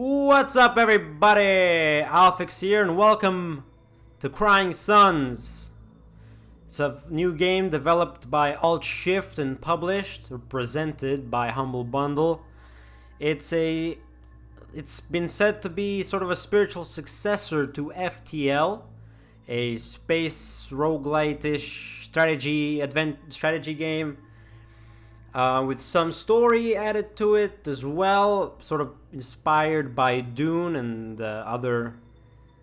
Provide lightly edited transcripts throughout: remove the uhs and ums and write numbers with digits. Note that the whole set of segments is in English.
What's up, everybody? Alphiks here, and welcome to Crying Suns. It's a new game developed by Alt Shift and published or presented by Humble Bundle. It's been said to be sort of a spiritual successor to FTL, a space rogue-lite-ish strategy game. With some story added to it as well, sort of inspired by Dune and other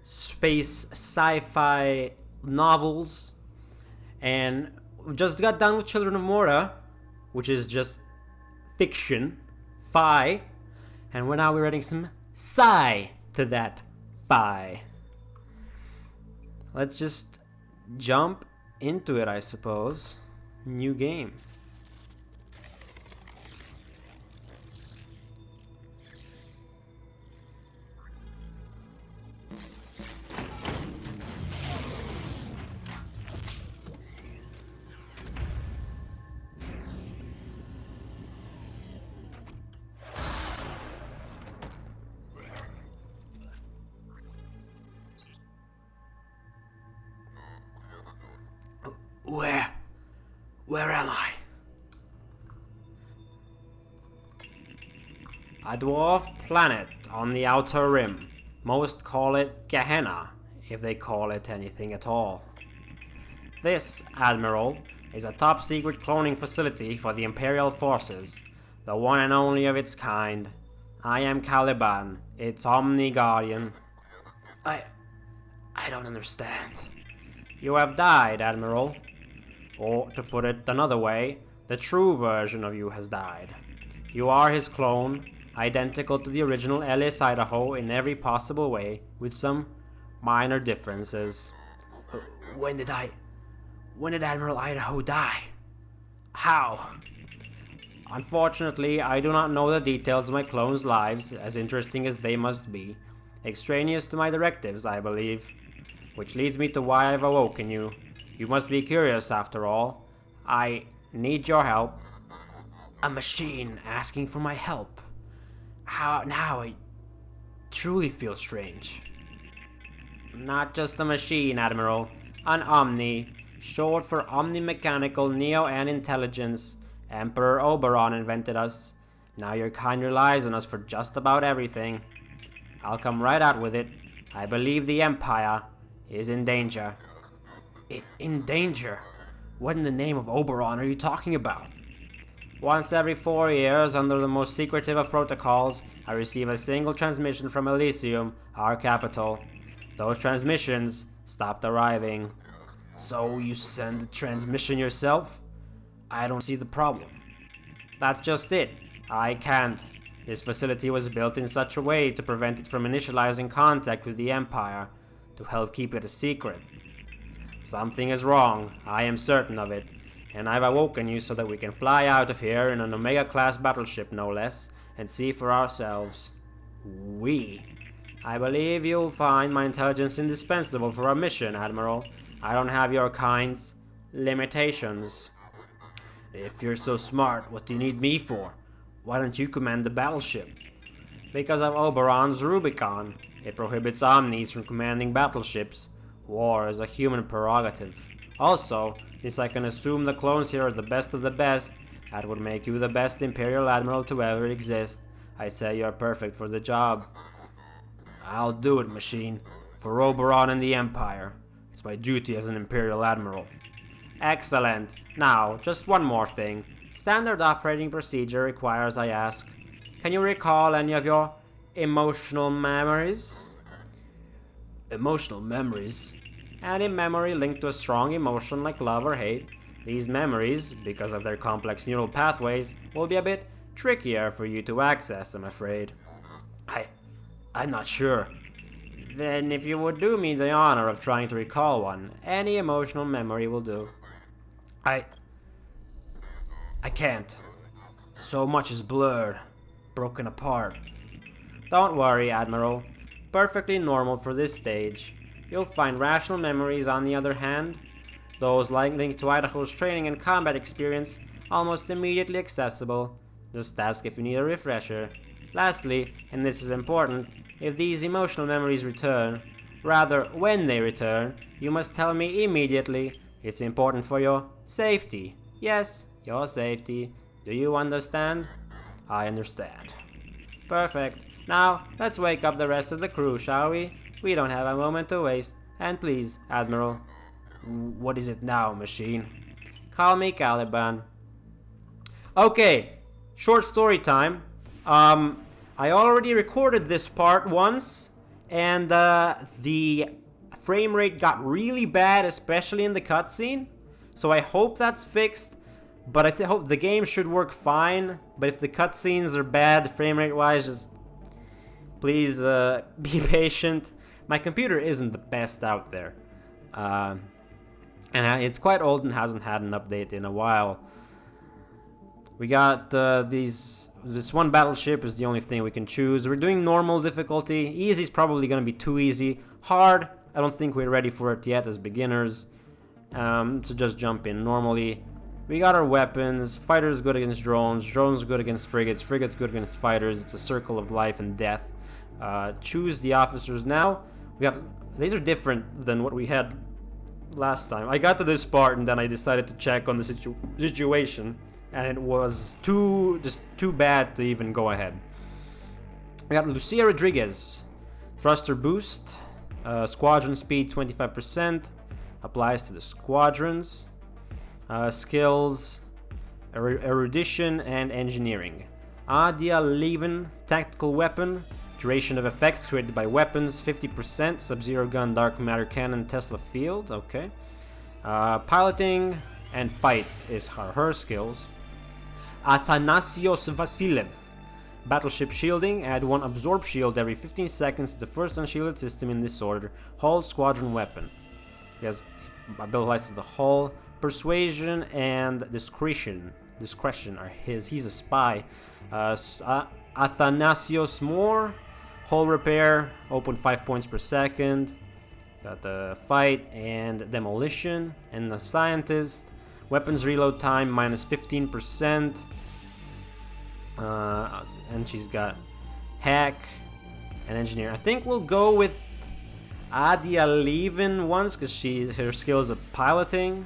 space sci-fi novels. And we just got done with Children of Morta, which is just fiction, fi, and we're adding some sci to that fi. Let's just jump into it, I suppose. New game. Where am I? A dwarf planet on the outer rim. Most call it Gehenna, if they call it anything at all. This, Admiral, is a top-secret cloning facility for the Imperial forces, the one and only of its kind. I am Caliban, its Omni-Guardian. I don't understand. You have died, Admiral. Or, to put it another way, the true version of you has died. You are his clone, identical to the original Ellis Idaho in every possible way, with some minor differences. When did Admiral Idaho die? How? Unfortunately, I do not know the details of my clones' lives, as interesting as they must be. Extraneous to my directives, I believe. Which leads me to why I've awoken you. You must be curious, after all. I need your help. A machine asking for my help. Now I truly feel strange. Not just a machine, Admiral. An Omni, short for Omni-Mechanical Neo-An Intelligence. Emperor Oberon invented us. Now your kind relies on us for just about everything. I'll come right out with it. I believe the Empire is in danger. In danger? What in the name of Oberon are you talking about? Once every 4 years, under the most secretive of protocols, I receive a single transmission from Elysium, our capital. Those transmissions stopped arriving. So you send the transmission yourself? I don't see the problem. That's just it. I can't. This facility was built in such a way to prevent it from initializing contact with the Empire, to help keep it a secret. Something is wrong, I am certain of it, and I've awoken you so that we can fly out of here in an Omega-class battleship, no less, and see for ourselves. I believe you'll find my intelligence indispensable for our mission, Admiral. I don't have your kind's limitations. If you're so smart, what do you need me for? Why don't you command the battleship? Because of Oberon's Rubicon. It prohibits Omnis from commanding battleships. War is a human prerogative. Also, since I can assume the clones here are the best of the best, that would make you the best Imperial Admiral to ever exist. I'd say you're perfect for the job. I'll do it, machine. For Oberon and the Empire. It's my duty as an Imperial Admiral. Excellent. Now, just one more thing. Standard operating procedure requires I ask, can you recall any of your emotional memories? Emotional memories? Any memory linked to a strong emotion like love or hate. These memories, because of their complex neural pathways, will be a bit trickier for you to access, I'm afraid. I'm not sure. Then if you would do me the honor of trying to recall one, any emotional memory will do. I can't. So much is blurred, broken apart. Don't worry, Admiral. Perfectly normal for this stage. You'll find rational memories, on the other hand, those linked to Idaho's training and combat experience, almost immediately accessible. Just ask if you need a refresher. Lastly, and this is important, if these emotional memories return, rather when they return, you must tell me immediately. It's important for your safety. Yes, your safety. Do you understand? I understand. Perfect. Now, let's wake up the rest of the crew, shall we? We don't have a moment to waste. And please, Admiral. What is it now, machine? Call me Caliban. Okay, short story time. I already recorded this part once, and the frame rate got really bad, especially in the cutscene. So I hope that's fixed, but I hope the game should work fine. But if the cutscenes are bad, frame rate wise, just please be patient. My computer isn't the best out there, and it's quite old and hasn't had an update in a while. We got this one battleship is the only thing we can choose. We're doing normal difficulty. Easy is probably going to be too easy. Hard, I don't think we're ready for it yet as beginners. So just jump in normally. We got our weapons. Fighters good against drones. Drones good against frigates. Frigates good against fighters. It's a circle of life and death. Choose the officers now. These are different than what we had last time. I got to this part and then I decided to check on the situation. And it was too bad to even go ahead. We got Lucia Rodriguez. Thruster boost. Squadron speed 25%. Applies to the squadrons. Skills. Erudition and engineering. Adia Levin. Tactical weapon. Duration of effects created by weapons 50%. Sub-Zero gun, dark matter cannon, Tesla field. Okay. Piloting and fight is her skills. Athanasios Vasilev. Battleship shielding. Add 1 absorb shield every 15 seconds to the first unshielded system in this order. Hull squadron weapon. He has abilities to the hull. Persuasion and discretion. Discretion are his. He's a spy. Athanasios Moore. Hull repair. Open 5 points per second. Got the fight and demolition. And the scientist. Weapons reload time minus 15%. And she's got hack and engineer. I think we'll go with Adia Levin once because her skills of piloting.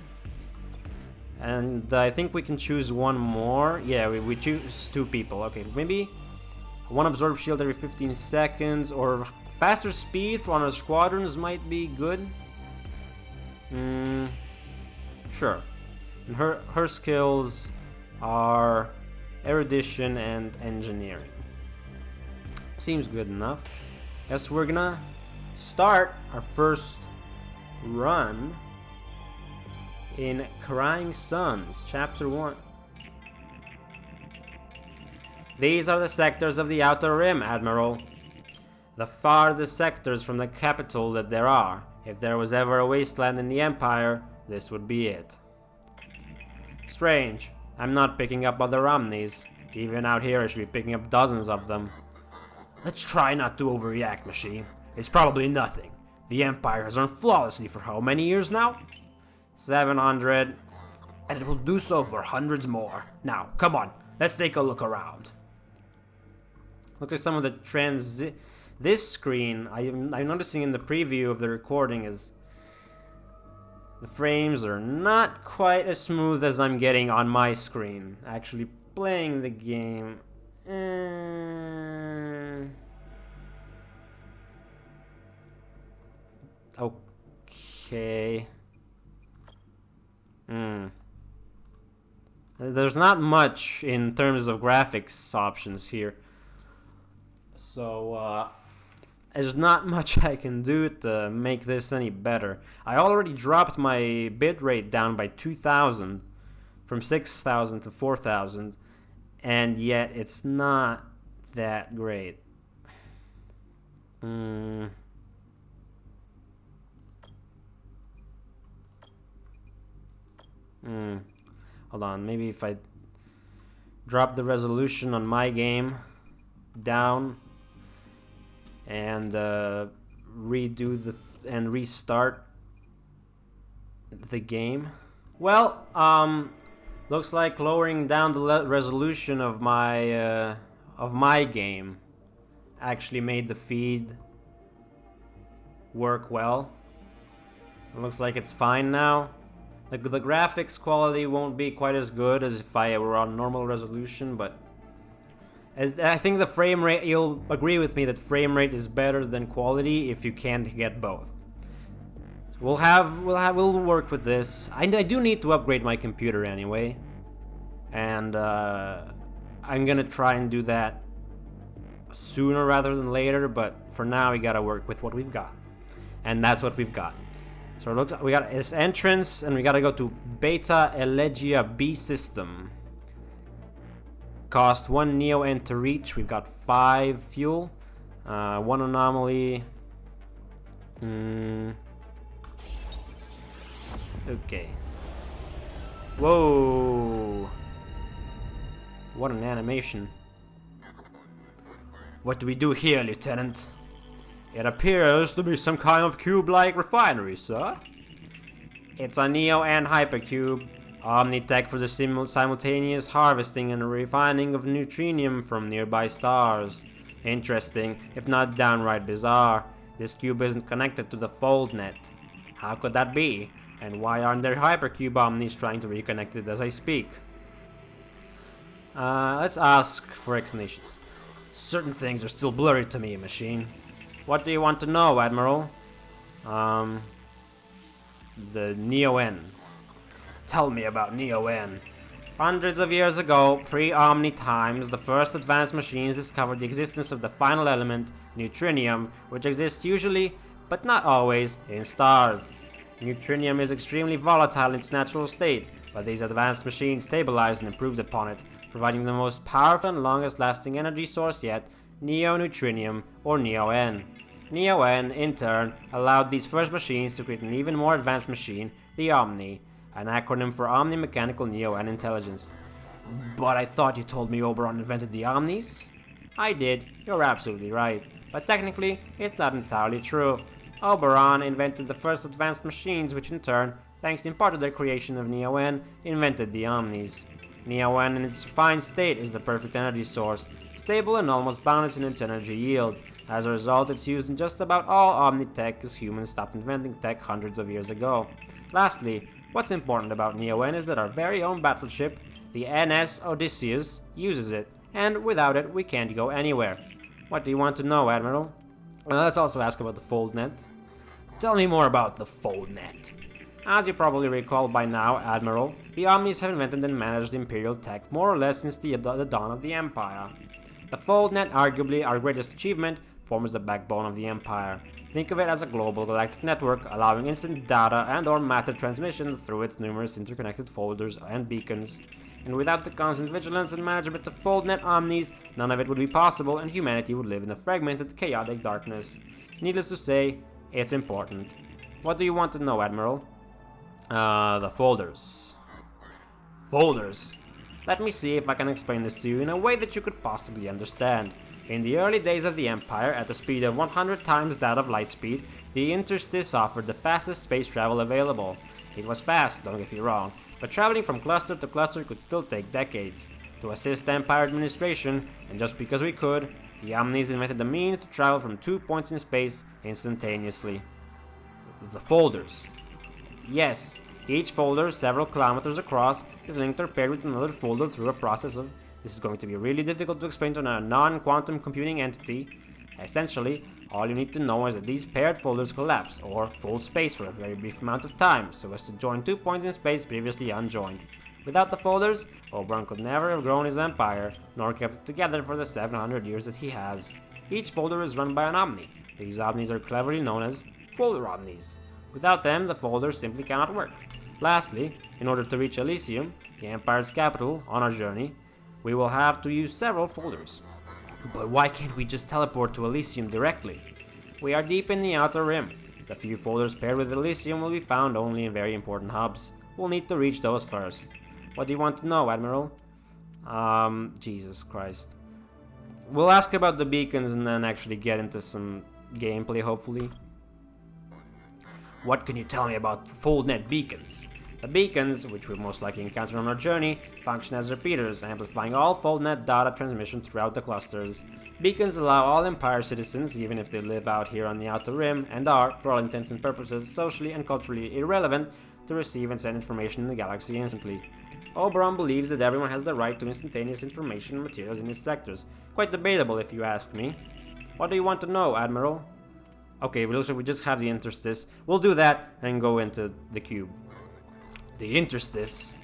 And I think we can choose one more. Yeah, we choose 2 people. Okay, maybe 1 absorb shield every 15 seconds or faster speed for one of the squadrons might be good. Sure. And her skills are erudition and engineering. Seems good enough. Guess we're gonna start our first run in Crying Suns, Chapter 1. These are the sectors of the Outer Rim, Admiral. The farthest sectors from the capital that there are. If there was ever a wasteland in the Empire, this would be it. Strange. I'm not picking up other omnis. Even out here I should be picking up dozens of them. Let's try not to overreact, machine. It's probably nothing. The Empire has run flawlessly for how many years now? 700. And it will do so for hundreds more. Now, come on. Let's take a look around. Looks like some of the this screen, I'm noticing in the preview of the recording is the frames are not quite as smooth as I'm getting on my screen. Actually playing the game. Okay. There's not much in terms of graphics options here. So, there's not much I can do to make this any better. I already dropped my bitrate down by 2,000 from 6,000 to 4,000, and yet it's not that great. Hold on, maybe if I drop the resolution on my game down and redo and restart the game. Well, looks like lowering down the resolution of my of my game actually made the feed work well. It looks like it's fine now. The graphics quality won't be quite as good as if I were on normal resolution, but as I think the frame rate, you'll agree with me that frame rate is better than quality if you can't get both. So we'll work with this. I do need to upgrade my computer anyway, and I'm gonna try and do that sooner rather than later. But for now, we gotta work with what we've got, and that's what we've got. So look, we got this entrance, and we gotta go to Beta Elegia B system. Cost 1 Neo-N to reach. We've got 5 fuel, 1 anomaly. Okay. Whoa! What an animation. What do we do here, Lieutenant? It appears to be some kind of cube-like refinery, sir. It's a Neo-N hypercube. Omnitech for the simultaneous harvesting and refining of neutrinium from nearby stars. Interesting, if not downright bizarre. This cube isn't connected to the fold net. How could that be? And why aren't there hypercube omnis trying to reconnect it as I speak? Let's ask for explanations. Certain things are still blurry to me, machine. What do you want to know, Admiral? The Neo-N. Tell me about Neo-N. Hundreds of years ago, pre-Omni times, the first advanced machines discovered the existence of the final element, neutrinium, which exists usually, but not always, in stars. Neutrinium is extremely volatile in its natural state, but these advanced machines stabilized and improved upon it, providing the most powerful and longest-lasting energy source yet, Neo-Neutrinium, or Neo-N. Neo-N, in turn, allowed these first machines to create an even more advanced machine, the Omni, an acronym for Omni-Mechanical Neo-N Intelligence. But I thought you told me Oberon invented the Omnis? I did, you're absolutely right, but technically, it's not entirely true. Oberon invented the first advanced machines, which in turn, thanks in part to their creation of Neo-N, invented the Omnis. Neo-N in its refined state is the perfect energy source, stable and almost boundless in its energy yield. As a result, it's used in just about all Omni-Tech as humans stopped inventing tech hundreds of years ago. Lastly, what's important about Neo-N is that our very own battleship, the NS Odysseus, uses it, and without it, we can't go anywhere. What do you want to know, Admiral? Let's also ask about the Foldnet. Tell me more about the Foldnet. As you probably recall by now, Admiral, the Omnis have invented and managed Imperial tech more or less since the dawn of the Empire. The Foldnet, arguably our greatest achievement, forms the backbone of the Empire. Think of it as a global galactic network, allowing instant data and/or matter transmissions through its numerous interconnected folders and beacons. And without the constant vigilance and management of Foldnet Omnis, none of it would be possible and humanity would live in a fragmented, chaotic darkness. Needless to say, it's important. What do you want to know, Admiral? The folders. Folders. Let me see if I can explain this to you in a way that you could possibly understand. In the early days of the Empire, at a speed of 100 times that of light speed, the Interstice offered the fastest space travel available. It was fast, don't get me wrong, but traveling from cluster to cluster could still take decades. To assist Empire administration, and just because we could, the Omnis invented the means to travel from 2 points in space instantaneously. The folders. Yes, each folder, several kilometers across, is linked or paired with another folder through a process of... This is going to be really difficult to explain to a non-quantum computing entity. Essentially, all you need to know is that these paired folders collapse, or fold space for a very brief amount of time, so as to join 2 points in space previously unjoined. Without the folders, Oberon could never have grown his empire, nor kept it together for the 700 years that he has. Each folder is run by an Omni. These Omnis are cleverly known as folder Omnis. Without them, the folders simply cannot work. Lastly, in order to reach Elysium, the Empire's capital, on our journey, we will have to use several folders. But why can't we just teleport to Elysium directly? We are deep in the Outer Rim. The few folders paired with Elysium will be found only in very important hubs. We'll need to reach those first. What do you want to know, Admiral? Jesus Christ. We'll ask about the beacons and then actually get into some gameplay, hopefully. What can you tell me about Foldnet beacons? The beacons, which we'll most likely encounter on our journey, function as repeaters, amplifying all FoldNet data transmission throughout the clusters. Beacons allow all Empire citizens, even if they live out here on the Outer Rim, and are, for all intents and purposes, socially and culturally irrelevant, to receive and send information in the galaxy instantly. Oberon believes that everyone has the right to instantaneous information and materials in his sectors. Quite debatable, if you ask me. What do you want to know, Admiral? Okay, it looks like we just have the interstice. We'll do that and go into the cube. The interstice.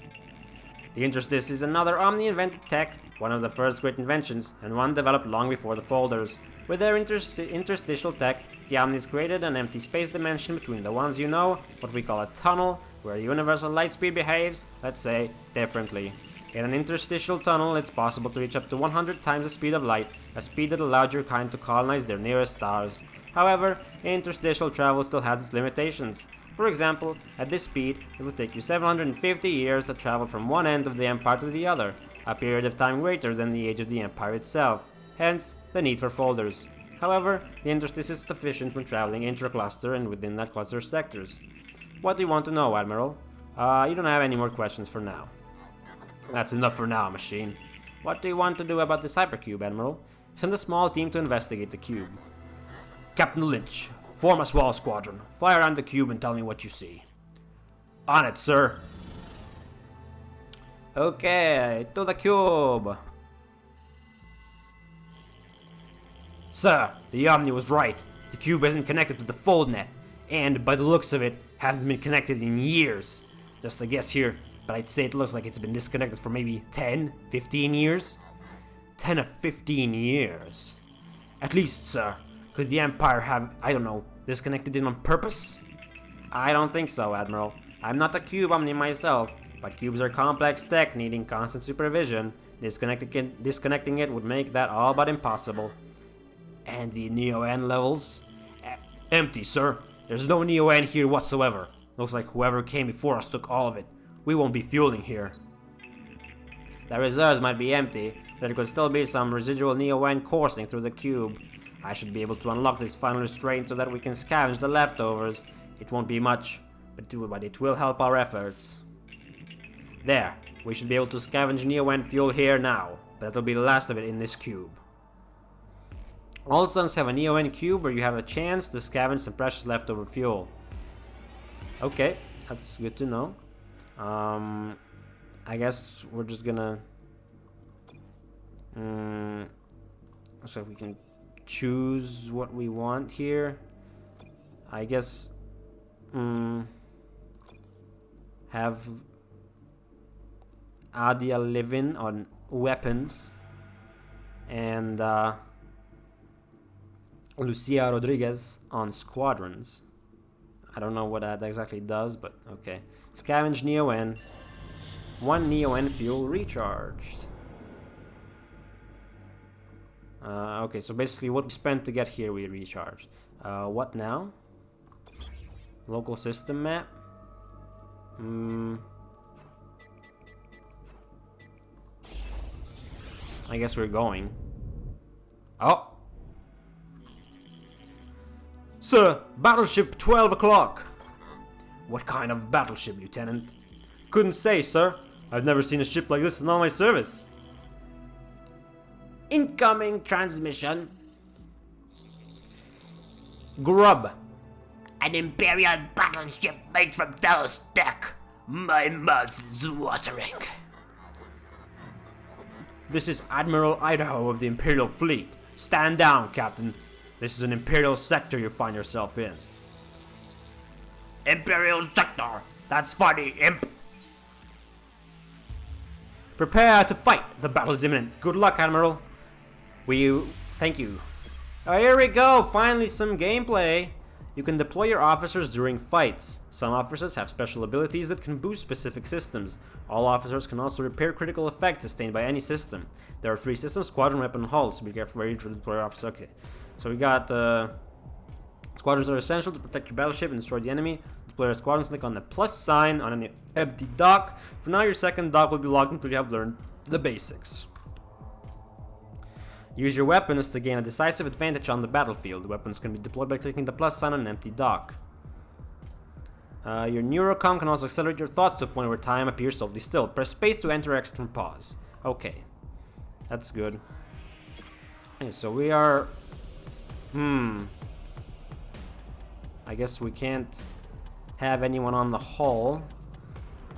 The interstice is another Omni-invented tech, one of the first great inventions, and one developed long before the folders. With their interstitial tech, the Omnis created an empty space dimension between the ones you know, what we call a tunnel, where universal light speed behaves, let's say, differently. In an interstitial tunnel, it's possible to reach up to 100 times the speed of light, a speed that allowed your kind to colonize their nearest stars. However, interstitial travel still has its limitations. For example, at this speed, it would take you 750 years to travel from one end of the Empire to the other, a period of time greater than the age of the Empire itself, hence the need for folders. However, the interstice is sufficient when traveling intra-cluster and within that cluster's sectors. What do you want to know, Admiral? You don't have any more questions for now. That's enough for now, machine. What do you want to do about this hypercube, Admiral? Send a small team to investigate the cube. Captain Lynch, form a small squadron. Fly around the cube and tell me what you see. On it, sir. Okay, to the cube. Sir, the Omni was right. The cube isn't connected to the FoldNet, and by the looks of it, hasn't been connected in years. Just a guess here, but I'd say it looks like it's been disconnected for maybe 10, 15 years? 10 or 15 years. At least, sir, could the Empire have, I don't know, disconnected it on purpose? I don't think so, Admiral. I'm not a cube Omni myself, but cubes are complex tech needing constant supervision. Disconnecting it would make that all but impossible. And the Neo-N levels? Empty, sir. There's no Neo-N here whatsoever. Looks like whoever came before us took all of it. We won't be fueling here. The reserves might be empty, but there could still be some residual Neo-N coursing through the cube. I should be able to unlock this final restraint so that we can scavenge the leftovers. It won't be much, but it will help our efforts. There, we should be able to scavenge Neo-N fuel here now, but that'll be the last of it in this cube. All suns have a Neo-N cube where you have a chance to scavenge some precious leftover fuel. Okay, that's good to know. I guess we're just gonna... so we can choose what we want here. I guess... have Adia Livin on weapons. And Lucia Rodriguez on squadrons. I don't know what that exactly does, but okay. Scavenge Neo-N. 1 Neo-N fuel recharged. Okay, so basically what we spent to get here we recharged. What now? Local system map? I guess we're going. Oh! Sir, battleship 12 o'clock. What kind of battleship, Lieutenant? Couldn't say, sir. I've never seen a ship like this in all my service. Incoming transmission. Grub. An Imperial battleship made from Dallas deck. My mouth is watering. This is Admiral Idaho of the Imperial Fleet. Stand down, Captain. This is an Imperial sector you find yourself in. Imperial sector? That's funny, imp. Prepare to fight. The battle is imminent. Good luck, Admiral. Thank you. Oh, here we go. Finally some gameplay. You can deploy your officers during fights. Some officers have special abilities that can boost specific systems. All officers can also repair critical effects sustained by any system. There are 3 systems: squadron, weapon, and hull, so be careful where you deploy your officers. Okay, so we got squadrons are essential to protect your battleship and destroy the enemy. Deploy your squadrons, click on the plus sign on an empty dock. For now, your second dock will be locked until you have learned the basics. Use your weapons to gain a decisive advantage on the battlefield. Weapons can be deployed by clicking the plus sign on an empty dock. Your neurocom can also accelerate your thoughts to a point where time appears solely still. Press space to enter X from pause. Okay. That's good. Okay, so we are... I guess we can't have anyone on the hull.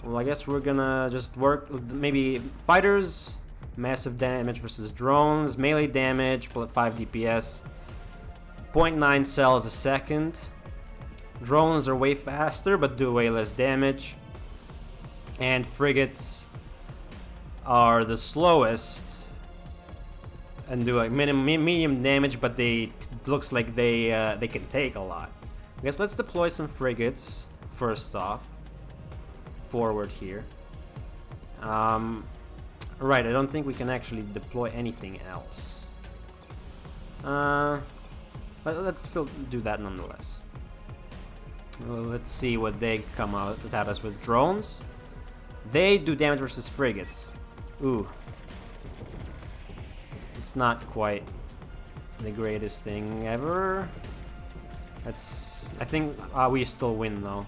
Well, I guess we're gonna just work... Maybe fighters, massive damage versus drones, melee damage, 5 DPS, 0.9 cells a second. Drones are way faster but do way less damage. And frigates are the slowest and do like medium damage, but looks like they can take a lot. I guess let's deploy some frigates first off. Forward here. Right, I don't think we can actually deploy anything else. Let's still do that nonetheless. Well, let's see what they come out at us with. Drones. They do damage versus frigates. Ooh. It's not quite the greatest thing ever. I think we still win though.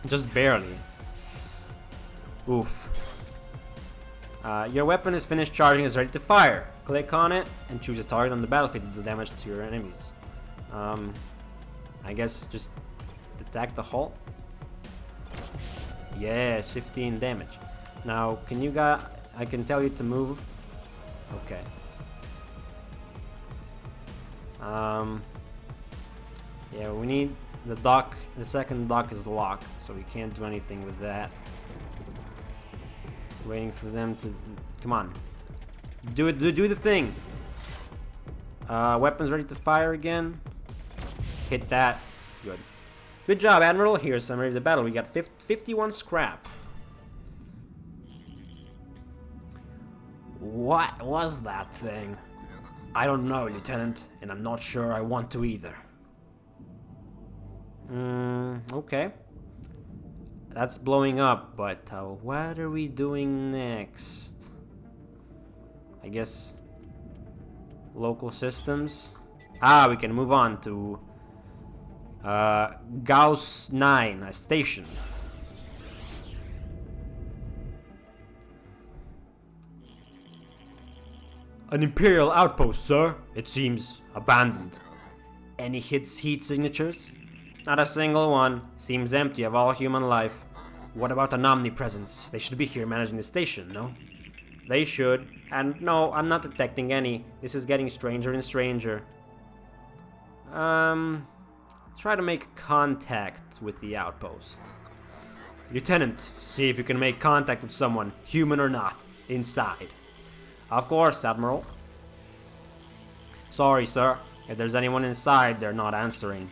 Just barely. Oof. Your weapon is finished charging and is ready to fire. Click on it and choose a target on the battlefield to do damage to your enemies. I guess just attack the hull. Yes, 15 damage. Now, can you I can tell you to move. Okay. Yeah, we need the dock. The second dock is locked, so we can't do anything with that. Waiting for them to... Come on. Do the thing. Weapons ready to fire again. Hit that. Good. Good job, Admiral. Here's a summary of the battle. We got 51 scrap. What was that thing? I don't know, Lieutenant, and I'm not sure I want to either. Okay. That's blowing up, but what are we doing next? I guess local systems. We can move on to Gauss 9, a station. An Imperial outpost, sir. It seems abandoned. Any heat signatures? Not a single one. Seems empty of all human life. What about an omnipresence? They should be here managing the station, no? They should. And no, I'm not detecting any. This is getting stranger and stranger. Try to make contact with the outpost. Lieutenant, see if you can make contact with someone, human or not, inside. Of course, Admiral. Sorry, sir. If there's anyone inside, they're not answering.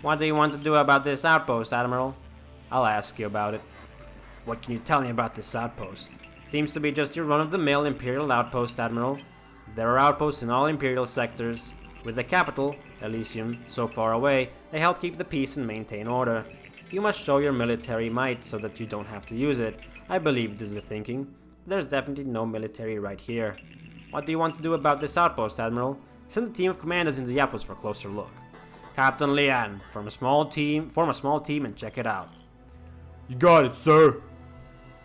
What do you want to do about this outpost, Admiral? I'll ask you about it. What can you tell me about this outpost? Seems to be just your run-of-the-mill Imperial outpost, Admiral. There are outposts in all Imperial sectors. With the capital, Elysium, so far away, they help keep the peace and maintain order. You must show your military might so that you don't have to use it. I believe this is the thinking. There's definitely no military right here. What do you want to do about this outpost, Admiral? Send a team of commanders into the outpost for a closer look. Captain Lian, form a small team and check it out. You got it, sir.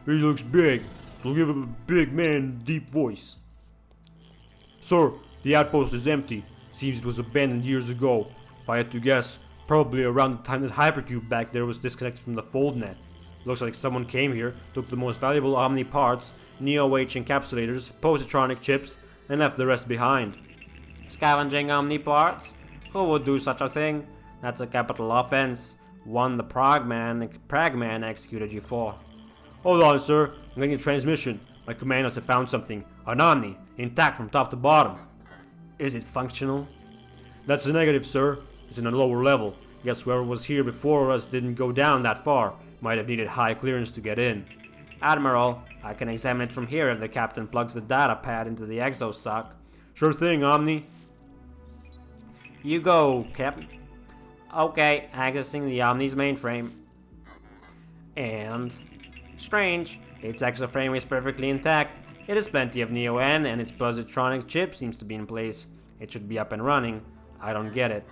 He looks big, so give him a big man, deep voice. Sir, the outpost is empty. Seems it was abandoned years ago. If I had to guess, probably around the time that Hypercube back there was disconnected from the foldnet. Looks like someone came here, took the most valuable Omni parts, Neo-H encapsulators, positronic chips, and left the rest behind. Scavenging Omni parts? Who would do such a thing? That's a capital offense. One the Pragman executed you for. Hold on, sir. I'm getting a transmission. My commanders have found something. An Omni, intact from top to bottom. Is it functional? That's a negative, sir. It's in a lower level. Guess whoever was here before us didn't go down that far. Might have needed high clearance to get in. Admiral, I can examine it from here if the captain plugs the data pad into the exosoc. Sure thing, Omni. You go, Captain. Okay, accessing the Omni's mainframe. And... strange, its exoframe is perfectly intact. It has plenty of Neo-N and its positronic chip seems to be in place. It should be up and running. I don't get it.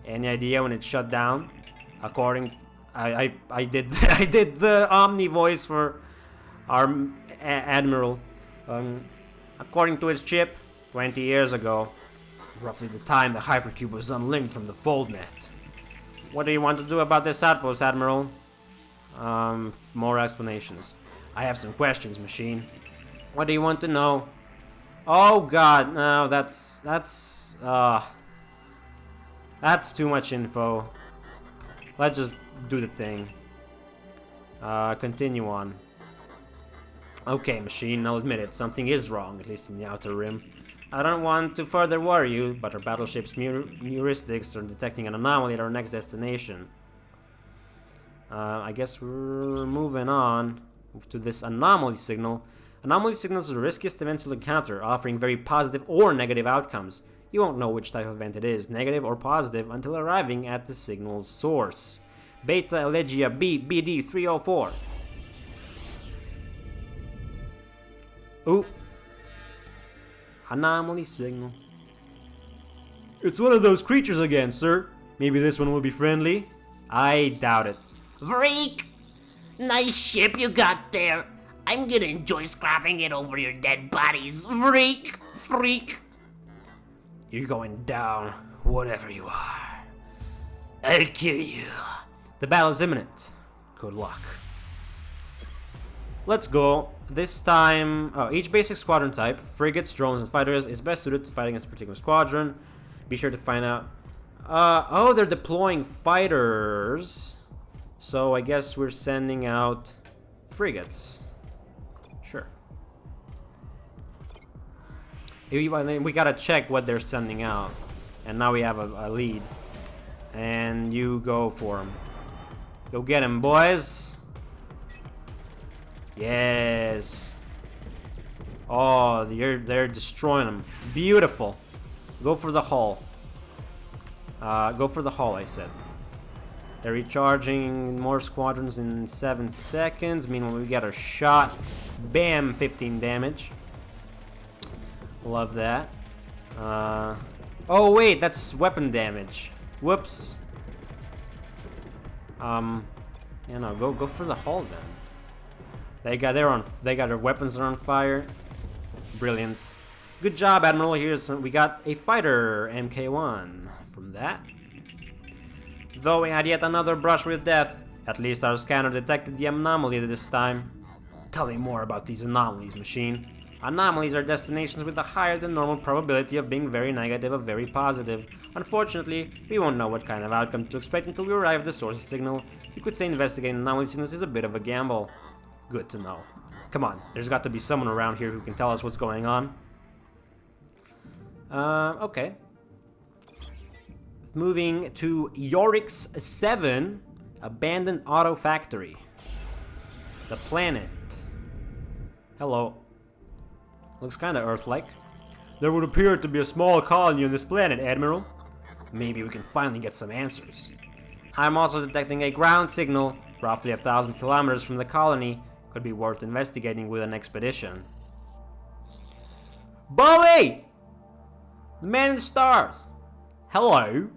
Any idea when it shut down? According, I did I did the Omni voice for our admiral. According to its chip, 20 years ago, roughly the time the hypercube was unlinked from the foldnet. What do you want to do about this outpost, Admiral? More explanations. I have some questions, machine. What do you want to know? Oh God, no, that's too much info. Let's just do the thing. Continue on. Okay, machine, I'll admit it, something is wrong, at least in the outer rim. I don't want to further worry you, but our battleship's heuristics are detecting an anomaly at our next destination. I guess we're moving on to this anomaly signal. Anomaly signals are the riskiest events you'll encounter, offering very positive or negative outcomes. You won't know which type of event it is, negative or positive, until arriving at the signal's source. Beta Elegia B BD 304. Ooh. Anomaly signal. It's one of those creatures again, sir. Maybe this one will be friendly? I doubt it. Freak! Nice ship you got there. I'm gonna enjoy scrapping it over your dead bodies. Freak! Freak! You're going down, whatever you are. I'll kill you. The battle is imminent. Good luck. Let's go. This time, each basic squadron type, frigates, drones, and fighters, is best suited to fight against a particular squadron. Be sure to find out. Oh, they're deploying fighters. So I guess we're sending out frigates. Sure. We gotta check what they're sending out. And now we have a lead. And you go for them. Go get him, boys. Yes. Oh, they're destroying them. Beautiful. Go for the hull. Go for the hull, I said. They're recharging more squadrons in 7 seconds. Meanwhile, we get a shot. Bam, 15 damage. Love that. Oh wait, that's weapon damage. Whoops. You know, go for the hull then. They got their weapons are on fire. Brilliant. Good job, Admiral. We got a fighter MK1 from that. Though we had yet another brush with death, at least our scanner detected the anomaly this time. Tell me more about these anomalies, machine. Anomalies are destinations with a higher than normal probability of being very negative or very positive. Unfortunately, we won't know what kind of outcome to expect until we arrive at the source of signal. You could say investigating anomaly signals is a bit of a gamble. Good to know. Come on, there's got to be someone around here who can tell us what's going on. Okay. Moving to Yorick's 7, Abandoned Auto Factory. The planet. Hello. Looks kinda Earth-like. There would appear to be a small colony on this planet, Admiral. Maybe we can finally get some answers. I'm also detecting a ground signal, roughly 1,000 kilometers from the colony. Could be worth investigating with an expedition. Bowie! The man in the stars! Hello?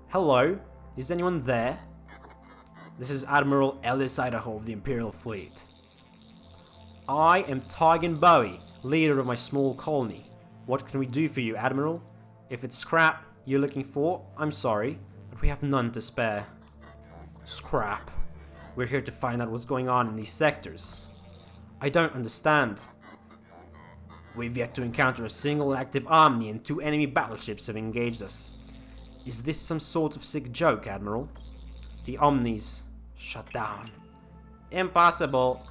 Hello? Is anyone there? This is Admiral Ellis Idaho of the Imperial Fleet. I am Tygan Bowie, leader of my small colony. What can we do for you, Admiral? If it's scrap you're looking for, I'm sorry, but we have none to spare. Scrap. We're here to find out what's going on in these sectors. I don't understand. We've yet to encounter a single active Omni and 2 enemy battleships have engaged us. Is this some sort of sick joke, Admiral? The Omnis shut down. Impossible.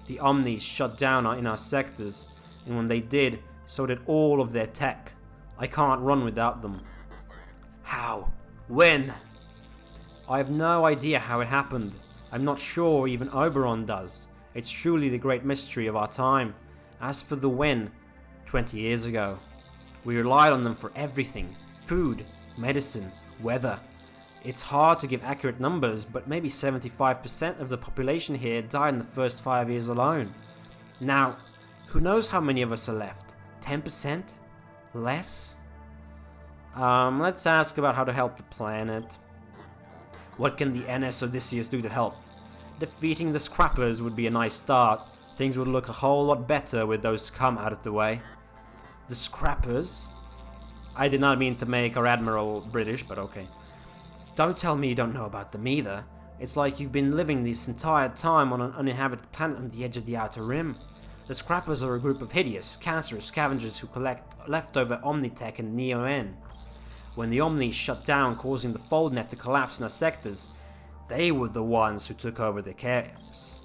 The Omnis shut down in our sectors, and when they did, so did all of their tech. I can't run without them. How? When? I have no idea how it happened. I'm not sure even Oberon does. It's truly the great mystery of our time. As for the when, 20 years ago. We relied on them for everything. Food, medicine, weather. It's hard to give accurate numbers, but maybe 75% of the population here died in the first 5 years alone. Now, who knows how many of us are left? 10%? Less? Let's ask about how to help the planet. What can the NS Odysseus do to help? Defeating the Scrappers would be a nice start. Things would look a whole lot better with those scum out of the way. The Scrappers? I did not mean to make our Admiral British, but okay. Don't tell me you don't know about them either. It's like you've been living this entire time on an uninhabited planet on the edge of the Outer Rim. The Scrappers are a group of hideous, cancerous scavengers who collect leftover Omnitech and Neo-N. When the Omnis shut down, causing the fold net to collapse in our sectors, they were the ones who took over the chaos.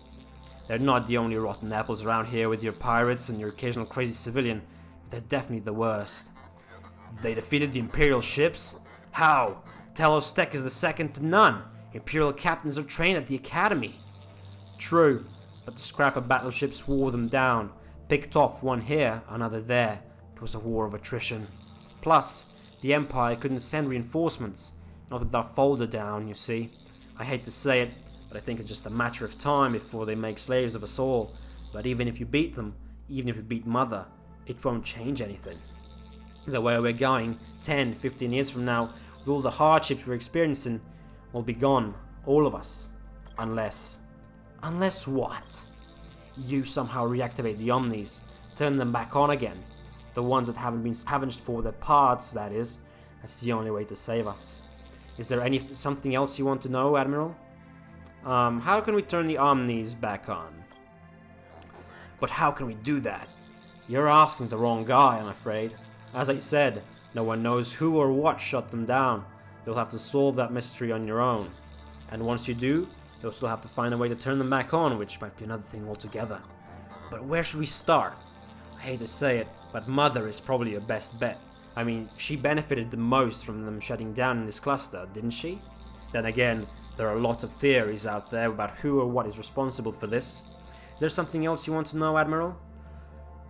They're not the only rotten apples around here with your pirates and your occasional crazy civilian, but they're definitely the worst. They defeated the Imperial ships? How? Telos Tech is the second to none. Imperial captains are trained at the Academy. True, but the Scrapper battleships wore them down, picked off one here, another there. It was a war of attrition. Plus, the Empire couldn't send reinforcements, not with our folder down, you see. I hate to say it, but I think it's just a matter of time before they make slaves of us all. But even if you beat them, even if you beat Mother, it won't change anything. The way we're going, 10, 15 years from now, with all the hardships we're experiencing, will be gone, all of us. Unless... Unless what? You somehow reactivate the Omnis, turn them back on again. The ones that haven't been scavenged for their parts, that is. That's the only way to save us. Is there something else you want to know, Admiral? How can we turn the Omnis back on? But how can we do that? You're asking the wrong guy, I'm afraid. As I said, no one knows who or what shut them down. You'll have to solve that mystery on your own. And once you do, you'll still have to find a way to turn them back on, which might be another thing altogether. But where should we start? I hate to say it, but Mother is probably your best bet. I mean, she benefited the most from them shutting down in this cluster, didn't she? Then again, there are a lot of theories out there about who or what is responsible for this. Is there something else you want to know, Admiral?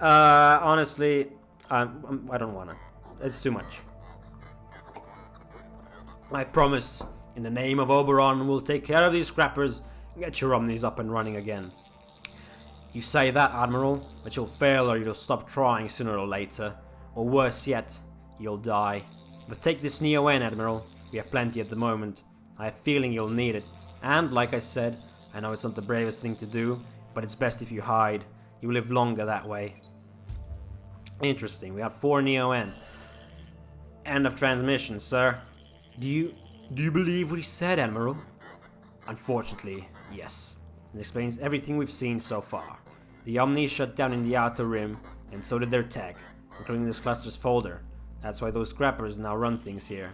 Honestly, I don't wanna. It's too much. I promise, in the name of Oberon, we'll take care of these scrappers and get your Omnis up and running again. You say that, Admiral, but you'll fail or you'll stop trying sooner or later. Or worse yet, you'll die. But take this Neo-N, Admiral. We have plenty at the moment. I have a feeling you'll need it. And, like I said, I know it's not the bravest thing to do, but it's best if you hide. You live longer that way. Interesting, we have 4 Neo-N. End of transmission, sir. Do you believe what he said, Admiral? Unfortunately, yes. It explains everything we've seen so far. The Omni shut down in the Outer Rim, and so did their tech, including this cluster's folder. That's why those scrappers now run things here.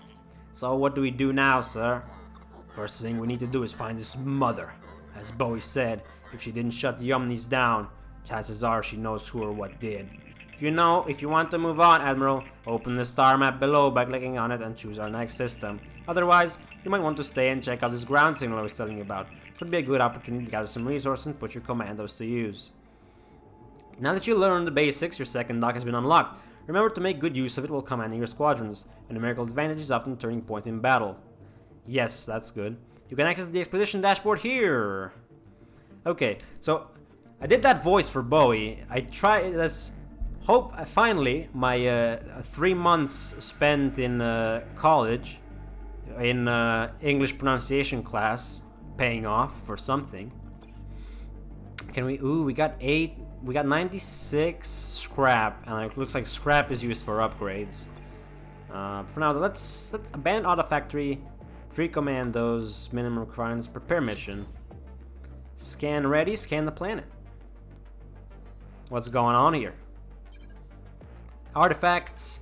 So what do we do now, sir? First thing we need to do is find this Mother. As Bowie said, if she didn't shut the Omnis down, chances are she knows who or what did. If you want to move on, Admiral, open the star map below by clicking on it and choose our next system. Otherwise, you might want to stay and check out this ground signal I was telling you about. Could be a good opportunity to gather some resources and put your commandos to use. Now that you learned the basics, your second dock has been unlocked. Remember to make good use of it while commanding your squadrons. A numerical advantage is often a turning point in battle. Yes, that's good. You can access the expedition dashboard here. Okay, so I did that voice for Bowie. Finally, my 3 months spent in college, in English pronunciation class, paying off for something. We got 96 scrap, and it looks like scrap is used for upgrades. For now, let's abandon Auto Factory, 3 commandos, minimum requirements, prepare mission. Scan ready, scan the planet. What's going on here? Artifacts,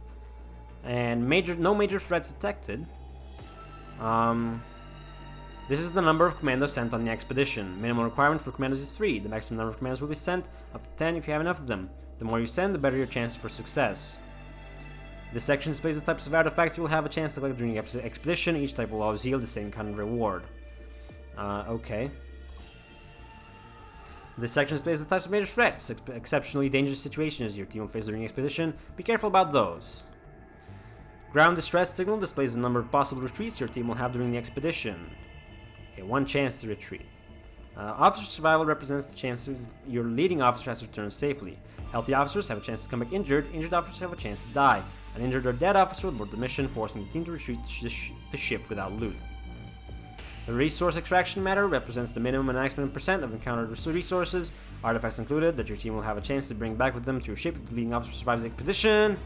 and no major threats detected. This is the number of commandos sent on the expedition. Minimum requirement for commandos is 3. The maximum number of commandos will be sent up to 10 if you have enough of them. The more you send, the better your chances for success. This section displays the types of artifacts you will have a chance to collect during the expedition. Each type will always yield the same kind of reward. Okay. This section displays the types of major threats. Exceptionally dangerous situations your team will face during the expedition. Be careful about those. Ground distress signal displays the number of possible retreats your team will have during the expedition. Okay, 1 chance to retreat. Officer survival represents the chance that your leading officer has returned safely. Healthy officers have a chance to come back injured. Injured officers have a chance to die. An injured or dead officer will board the mission, forcing the team to retreat the ship without loot. The resource extraction matter represents the minimum and maximum percent of encountered resources, artifacts included, that your team will have a chance to bring back with them to your ship if the leading officer survives the expedition.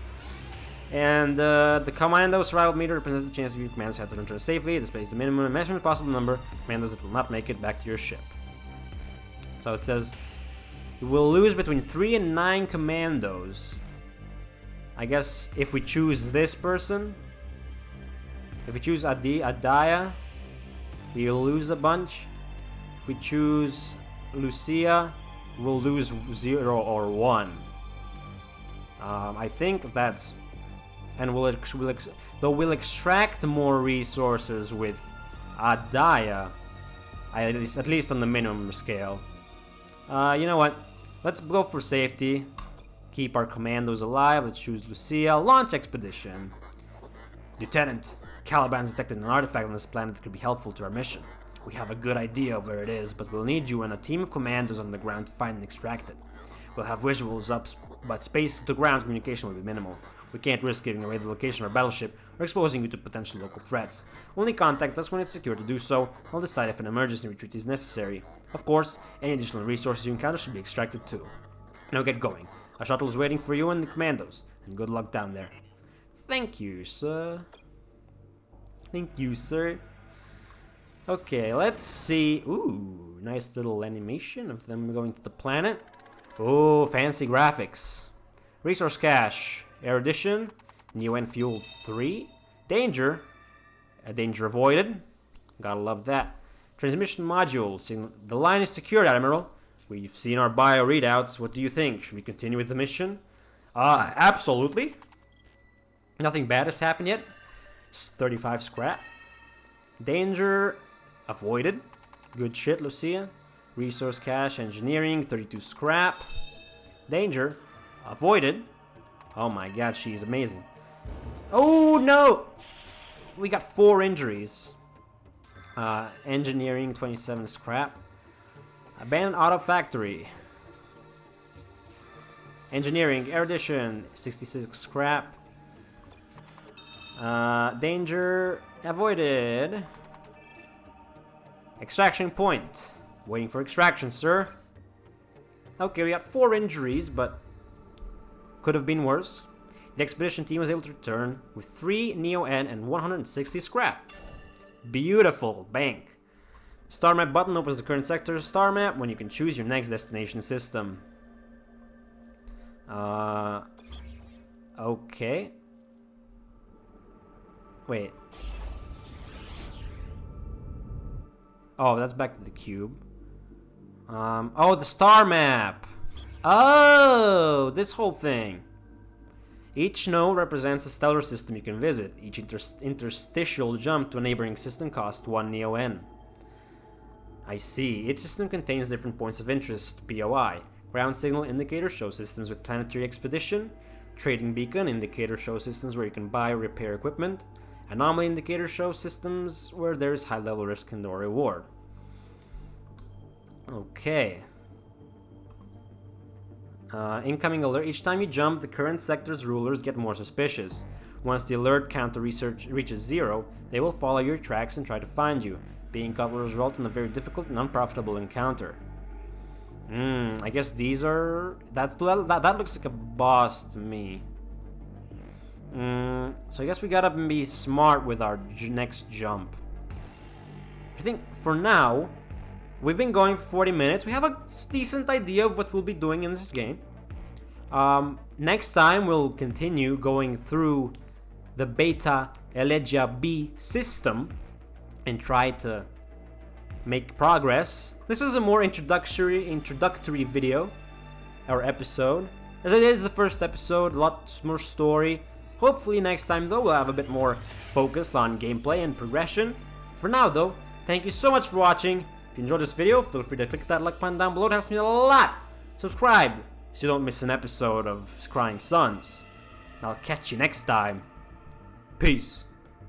And the commando survival meter represents the chance that your commanders have to return safely. It displays the minimum and maximum possible number of commandos that will not make it back to your ship. So it says you will lose between 3 and 9 commandos. I guess if we choose this person, if we choose Adaya, we'll lose a bunch. If we choose Lucia, we'll lose 0 or 1. I think that's... And we'll extract more resources with Adaya, at least on the minimum scale. You know what? Let's go for safety. Keep our commandos alive. Let's choose Lucia. Launch expedition. Lieutenant, Caliban's detected an artifact on this planet that could be helpful to our mission. We have a good idea of where it is, but we'll need you and a team of commandos on the ground to find and extract it. We'll have visuals up, but space-to-ground communication will be minimal. We can't risk giving away the location of our battleship or exposing you to potential local threats. Only contact us when it's secure to do so. We'll decide if an emergency retreat is necessary. Of course, any additional resources you encounter should be extracted too. Now get going. A shuttle is waiting for you and the commandos, and good luck down there. Thank you, sir. Thank you, sir. Okay, let's see. Ooh, nice little animation of them going to the planet. Oh, fancy graphics. Resource cache. Erudition. New fuel 3. Danger. Danger avoided. Gotta love that. Transmission module. The line is secured, Admiral. We've seen our bio readouts. What do you think? Should we continue with the mission? Absolutely. Nothing bad has happened yet. 35 scrap. Danger avoided. Good shit, Lucia. Resource cache, engineering, 32 scrap. Danger avoided. Oh my god, she's amazing. Oh no! We got 4 injuries. Engineering, 27 scrap. Abandoned auto factory. Engineering, erudition, 66 scrap. Danger avoided. Extraction point. Waiting for extraction, sir. Okay, we got 4 injuries, but could have been worse. The expedition team was able to return with 3 Neo-N and 160 scrap. Beautiful. Bank. Star map button opens the current sector star map when you can choose your next destination system. Okay. Wait. Oh, that's back to the cube. Oh, the star map. Oh, this whole thing. Each node represents a stellar system you can visit. Each interstitial jump to a neighboring system costs 1 Neo-N. I see. Each system contains different points of interest, POI. Ground signal indicator show systems with planetary expedition. Trading beacon indicator show systems where you can buy or repair equipment. Anomaly indicator show systems where there is high level risk and or reward. Okay. Incoming alert. Each time you jump, the current sector's rulers get more suspicious. Once the alert counter reaches 0, they will follow your tracks and try to find you. Being caught will result in a very difficult and unprofitable encounter. I guess these are... That looks like a boss to me. So I guess we gotta be smart with our next jump. I think for now, we've been going for 40 minutes. We have a decent idea of what we'll be doing in this game. Next time, we'll continue going through the Beta Elegia B system and try to make progress. This is a more introductory video or episode. As it is the first episode, lots more story. Hopefully next time though we'll have a bit more focus on gameplay and progression. For now though, thank you so much for watching. If you enjoyed this video, feel free to click that like button down below, it helps me a lot. Subscribe so you don't miss an episode of Crying Sons. I'll catch you next time. Peace.